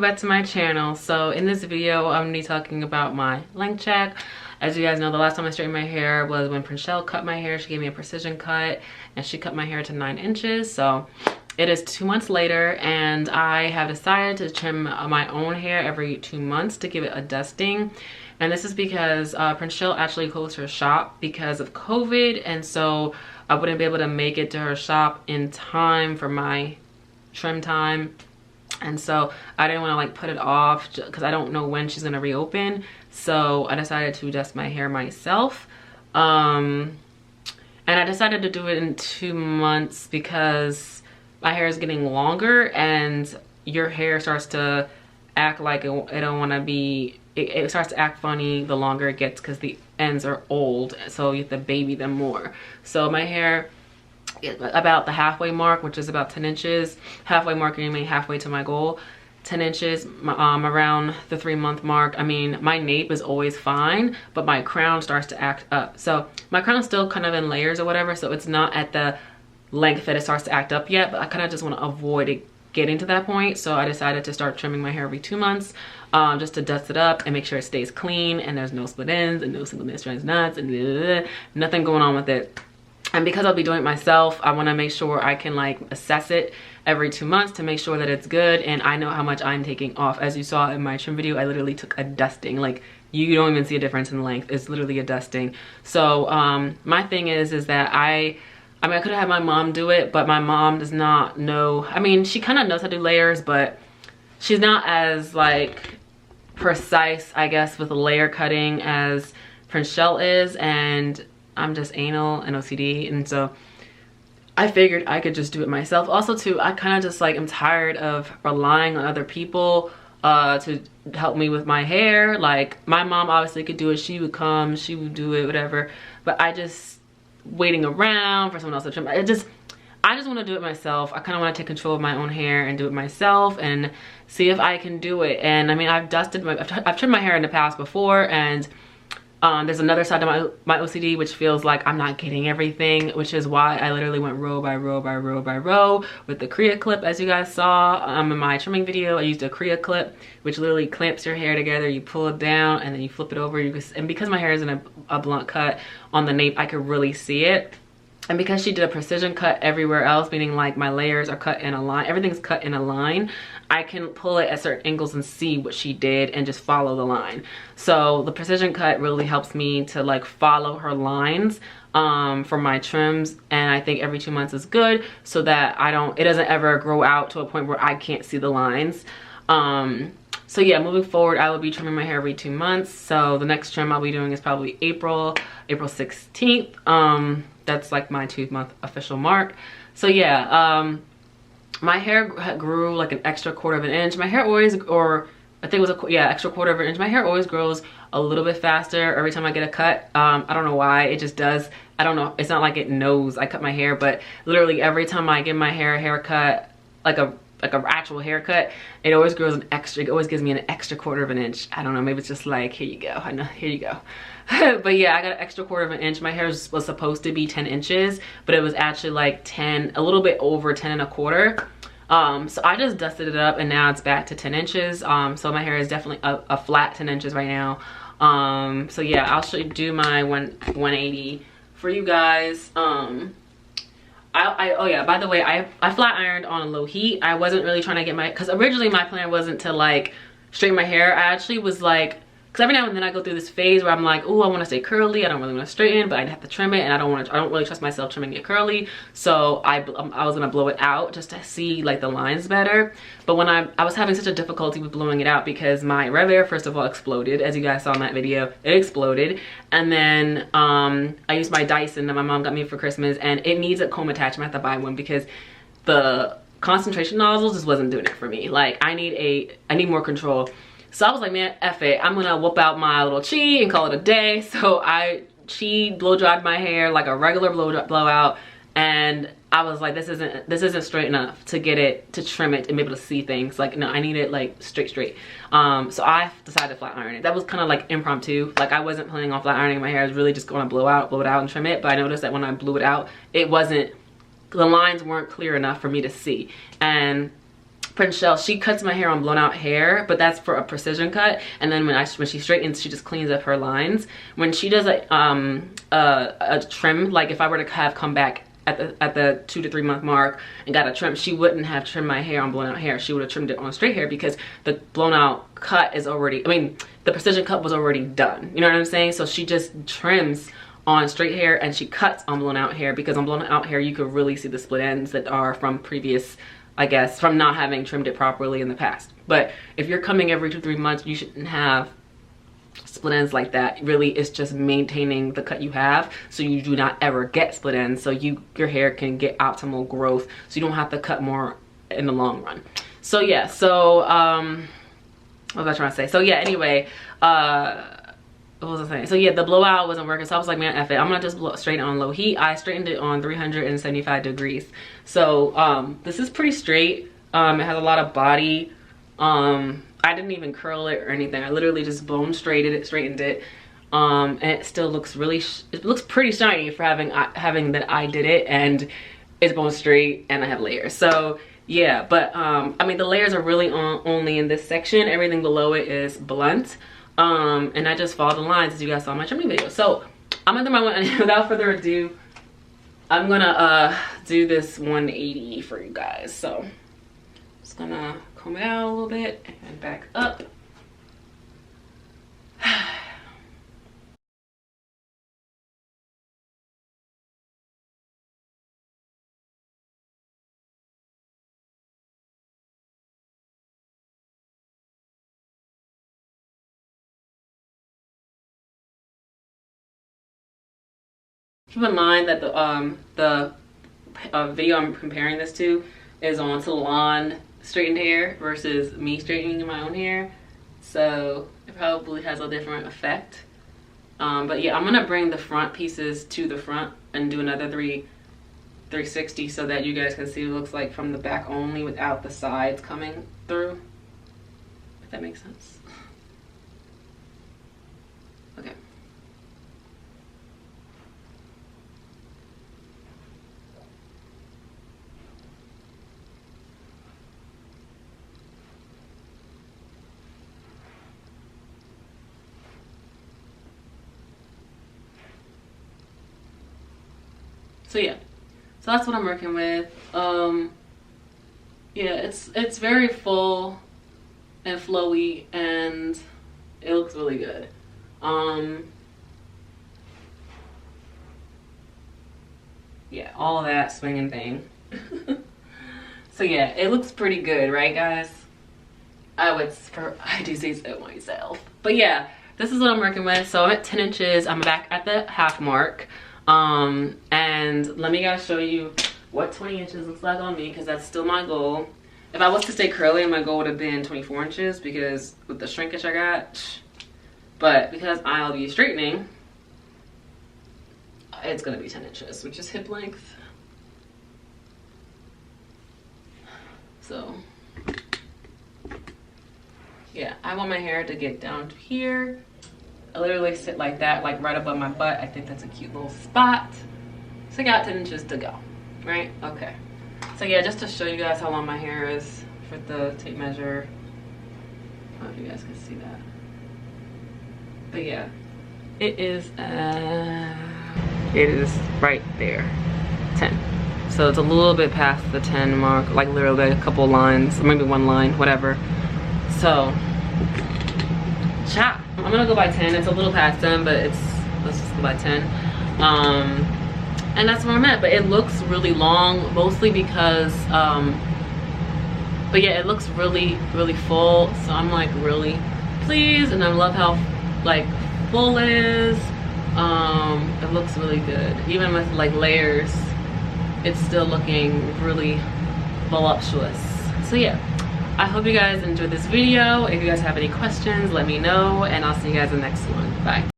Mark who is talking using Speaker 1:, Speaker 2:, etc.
Speaker 1: back to my channel. So in this video, I'm gonna be talking about my length check. As you guys know, the last time I straightened my hair was when Prinshell cut my hair. She gave me a precision cut and she cut my hair to 9 inches. So it is 2 months later and I have decided to trim my own hair every 2 months to give it a dusting. And this is because Prinshell actually closed her shop because of COVID, and so I wouldn't be able to make it to her shop in time for my trim time. And so I didn't want to like put it off because I don't know when she's going to reopen. So I decided to dust my hair myself. And I decided to do it in 2 months because my hair is getting longer and your hair starts to act like it don't want to be, it starts to act funny the longer it gets because the ends are old, so you have to baby them more. So my hair is about the halfway mark, which is about 10 inches. Halfway mark, I mean halfway to my goal. 10 inches around the 3-month mark. I mean, my nape is always fine, but my crown starts to act up. So my crown is still kind of in layers or whatever, so it's not at the length that it starts to act up yet, but I kind of just want to avoid it getting to that point. So I decided to start trimming my hair every 2 months, just to dust it up and make sure it stays clean and there's no split ends and no single mid-strands knots and nothing going on with it. And because I'll be doing it myself, I want to make sure I can like assess it every 2 months to make sure that it's good and I know how much I'm taking off. As you saw in my trim video, I literally took a dusting. Like, you don't even see a difference in length. It's literally a dusting. So my thing is that I mean, I could have had my mom do it, but my mom does not know. I mean, she kind of knows how to do layers, but she's not as like precise, I guess, with layer cutting as Prinshell is, and I'm just anal and OCD, and so I figured I could just do it myself. Also too, I kind of just like am tired of relying on other people to help me with my hair. Like, my mom obviously could do it. She would come, she would do it, whatever, but I just waiting around for someone else to trim. I just want to do it myself. I kind of want to take control of my own hair and do it myself and see if I can do it. And I mean, I've trimmed my hair in the past before, and there's another side to my OCD which feels like I'm not getting everything, which is why I literally went row by row by row by row with the Creaclip. As you guys saw in my trimming video, I used a Creaclip which literally clamps your hair together. You pull it down and then you flip it over. And because my hair is in a blunt cut on the nape, I could really see it. And because she did a precision cut everywhere else, meaning like my layers are cut in a line, everything's cut in a line, I can pull it at certain angles and see what she did and just follow the line. So the precision cut really helps me to like follow her lines for my trims, and I think every 2 months is good so that it doesn't ever grow out to a point where I can't see the lines. So yeah, moving forward, I will be trimming my hair every 2 months. So the next trim I'll be doing is probably April 16th. That's like my 2-month official mark. So yeah, my hair grew like an extra 1/4 inch. My hair always, or I think it was extra 1/4 inch. My hair always grows a little bit faster every time I get a cut. I don't know why, it just does. I don't know, it's not like it knows I cut my hair, but literally every time I give my hair a haircut, like a actual haircut, it always grows an extra, it always gives me an extra 1/4 inch. I don't know, maybe it's just like, here you go, I know, here you go. But yeah, I got an extra 1/4 inch. My hair was supposed to be 10 inches, but it was actually like 10, a little bit over 10 1/4. So I just dusted it up and now it's back to 10 inches. So my hair is definitely a flat 10 inches right now. So yeah, I'll do my 180 for you guys. Oh yeah, by the way, I flat ironed on low heat. I wasn't really trying to get because originally my plan wasn't to like straighten my hair. I actually was like, because every now and then I go through this phase where I'm like, oh, I want to stay curly, I don't really want to straighten, but I'd have to trim it, and I don't really trust myself trimming it curly. So I was gonna blow it out just to see like the lines better. But when I was having such a difficulty with blowing it out because my red hair first of all exploded, as you guys saw in that video, it exploded. And then I used my Dyson that my mom got me for Christmas, and it needs a comb attachment. I have to buy one because the concentration nozzle just wasn't doing it for me. Like, I need more control. So I was like, man, F it. I'm gonna whip out my little chi and call it a day. So I chi blow dried my hair like a regular blowout, and I was like, this isn't straight enough to get it, to trim it and be able to see things. Like, no, I need it like straight. So I decided to flat iron it. That was kind of like impromptu. Like, I wasn't planning on flat ironing my hair. I was really just gonna blow it out and trim it. But I noticed that when I blew it out, the lines weren't clear enough for me to see. And Prinshell, she cuts my hair on blown out hair, but that's for a precision cut. And then when she straightens, she just cleans up her lines. When she does a trim, like if I were to have come back at the 2 to 3 month mark and got a trim, she wouldn't have trimmed my hair on blown out hair. She would have trimmed it on straight hair, because the blown out cut is already, I mean, the precision cut was already done. You know what I'm saying? So she just trims on straight hair and she cuts on blown out hair, because on blown out hair you could really see the split ends that are from previous, I guess, from not having trimmed it properly in the past. But if you're coming every 2 to 3 months, you shouldn't have split ends like that. Really, it's just maintaining the cut you have, so you do not ever get split ends, so your hair can get optimal growth, so you don't have to cut more in the long run. So yeah, so what was I trying to say? So yeah, anyway, what was I saying? So yeah, the blowout wasn't working, so I was like, man, F it, I'm gonna just straighten it on low heat. I straightened it on 375 degrees. So this is pretty straight. It has a lot of body. I didn't even curl it or anything. I literally just bone straightened it. And it still looks really, it looks pretty shiny for having that I did it, and it's bone straight and I have layers. So yeah, but I mean, the layers are really only in this section. Everything below it is blunt. And I just followed the lines as you guys saw in my trimming video. So I'm gonna do my one, without further ado, I'm gonna do this 180 for you guys. So I'm just gonna comb it out a little bit and back up. Keep in mind that the video I'm comparing this to is on Salon straightened hair versus me straightening my own hair, so it probably has a different effect. But yeah, I'm gonna bring the front pieces to the front and do another 360 so that you guys can see what it looks like from the back only, without the sides coming through, if that makes sense. Okay. So yeah, so that's what I'm working with. Yeah, it's very full and flowy, and it looks really good. Yeah, all of that swinging thing. So yeah, it looks pretty good, right guys? I do say so myself. But yeah, this is what I'm working with. So I'm at 10 inches. I'm back at the half mark. And let me guys show you what 20 inches looks like on me, because that's still my goal. If I was to stay curly, my goal would have been 24 inches, because with the shrinkage I got. But because I'll be straightening, it's gonna be 10 inches, which is hip length. So yeah, I want my hair to get down to here. I literally sit like that, like right above my butt. I think that's a cute little spot. So I got 10 inches to go, right? Okay. So yeah, just to show you guys how long my hair is for the tape measure. I don't know if you guys can see that. But yeah, it is right there, 10. So it's a little bit past the 10 mark, like literally a couple lines, or maybe one line, whatever. So, chop. I'm gonna go by 10. It's a little past 10, but let's just go by 10. And that's where I'm at. But it looks really long, mostly because, but yeah, it looks really, really full. So I'm like really pleased, and I love how like full it is. It looks really good. Even with like layers, it's still looking really voluptuous. So yeah. I hope you guys enjoyed this video. If you guys have any questions, let me know, and I'll see you guys in the next one. Bye.